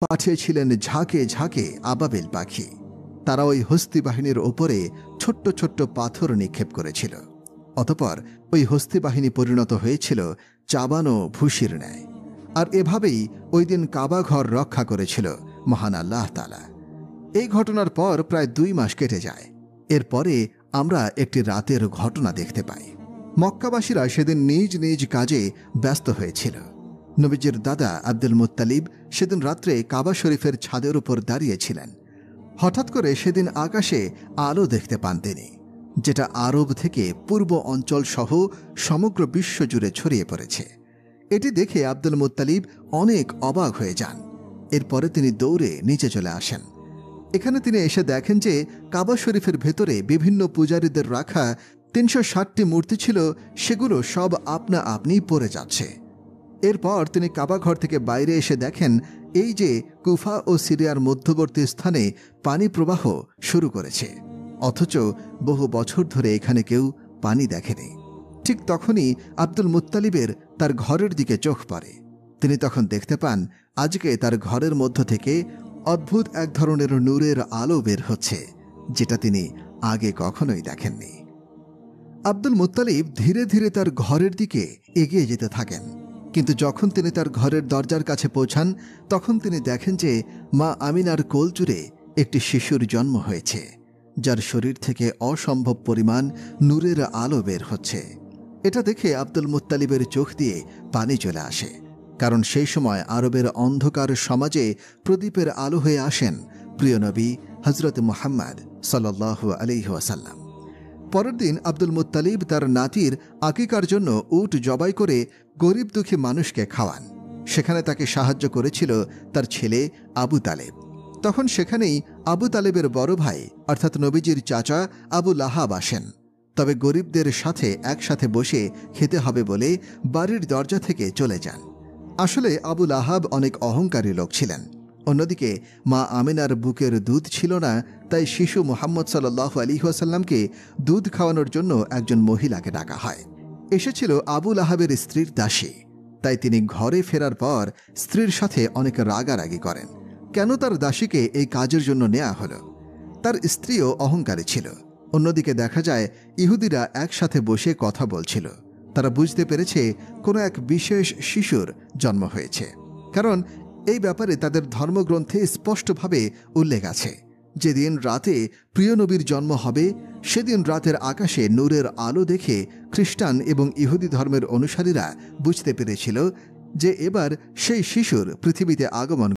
পাঠিয়েছিলেন ঝাঁকে ঝাঁকে আবাবিল পাখি। তারা ওই হস্তি বাহিনীর ওপরে ছোট্ট ছোট্ট পাথর নিক্ষেপ করেছিল। অতঃপর ওই হস্তি বাহিনী পরিণত হয়েছিল চাবানো ভুসির ন্যায়। আর এভাবেই ওই দিন কাবা ঘর রক্ষা করেছিল মহান আল্লাহ তাআলা। এই ঘটনার পর প্রায় 2 মাস কেটে যায়। এরপরে আমরা একটি রাতের ঘটনা দেখতে পাই। মক্কাবাসীরা সেদিন নিজ নিজ কাজে ব্যস্ত হয়েছিল। নবীজির দাদা আব্দুল মুত্তালিব সেদিন রাত্রে কাবা শরীফের ছাদের উপর দাঁড়িয়েছিলেন। হঠাৎ করে সেদিন আকাশে আলো দেখতে পান তিনি, যেটা আরব থেকে পূর্ব অঞ্চল সহ সমগ্র বিশ্ব জুড়ে ছড়িয়ে পড়েছে। এটি দেখে আব্দুল মুত্তালিব অনেক অবাক হয়ে যান। এরপরে তিনি দৌড়ে নিচে চলে আসেন। এখানে তিনি এসে দেখেন যে কাবা শরীফের ভেতরে বিভিন্ন পূজারীদের রাখা 360টি মূর্তি ছিল, সেগুলো সব আপনা আপনি পড়ে যাচ্ছে। এরপর তিনি কাবা ঘর থেকে বাইরে এসে দেখেন এই যে কুফা ও সিরিয়ার মধ্যবর্তী স্থানে পানি প্রবাহ শুরু করেছে, অথচ বহু বছর ধরে এখানে কেউ পানি দেখেনি। ঠিক তখনই আব্দুল মুত্তালিবের তার ঘরের দিকে চোখ পড়ে। তিনি তখন দেখতে পান আজকে তার ঘরের মধ্য থেকে অদ্ভুত এক ধরনের নূরের আলো বের হচ্ছে, যেটা তিনি আগে কখনোই দেখেননি। আব্দুল মুত্তালিব ধীরে ধীরে তার ঘরের দিকে এগিয়ে যেতে থাকেন, কিন্তু যখন তিনি তার ঘরের দরজার কাছে পৌঁছান তখন তিনি দেখেন যে মা আমিনার কোল জুড়ে একটি শিশুর জন্ম হয়েছে, যার শরীর থেকে অসম্ভব পরিমাণ নূরের আলো বের হচ্ছে। এটা দেখে আব্দুল মুত্তালিবের চোখ দিয়ে পানি চলে আসে, কারণ সেই সময় আরবের অন্ধকার সমাজে প্রদীপের আলো হয়ে আসেন প্রিয় নবী হযরত মুহাম্মদ সাল্লাল্লাহু আলাইহি ওয়াসাল্লাম। পরের দিন আব্দুল মুত্তালিব তার নাতির আকিকার জন্য উট জবাই করে গরিব দুঃখী মানুষকে খাওয়ান। সেখানে তাকে সাহায্য করেছিল তার ছেলে আবু তালেব। তখন সেখানেই আবু তালেবের বড় ভাই অর্থাৎ নবীজির চাচা আবু লাহাব আসেন। তবে গরিবদের সাথে একসাথে বসে খেতে হবে বলে বাড়ির দরজা থেকে চলে যান। আসলে আবু লাহাব অনেক অহংকারী লোক ছিলেন। অন্যদিকে মা আমিনার বুকের দুধ ছিল না, তাই শিশু মুহাম্মদ সাল্লাল্লাহু আলাইহি ওয়াসাল্লামকে দুধ খাওয়ানোর জন্য একজন মহিলাকে ডাকা হয়। এসেছিল আবু লাহাবের স্ত্রীর দাসী। তাই তিনি ঘরে ফেরার পর স্ত্রীর সাথে অনেক রাগারাগি করেন। কেন তার দাসীকে এই কাজের জন্য নেওয়া হলো? তার স্ত্রীও অহংকারী ছিল। অন্যদিকে দেখা যায় ইহুদিরা একসাথে বসে কথা বলছিল। তারা বুঝতে পেরেছে কোনো এক বিশেষ শিশুর জন্ম হয়েছে, কারণ এই ব্যাপারে তাদের ধর্মগ্রন্থে স্পষ্টভাবে উল্লেখ আছে। যেদিন রাতে প্রিয় নবীর জন্ম হবে সেদিন রাতের আকাশে নূরের আলো দেখে খ্রিস্টান এবং ইহুদি ধর্মের অনুসারীরা বুঝতে পেরেছিল যে এবার সেই শিশুর পৃথিবীতে আগমন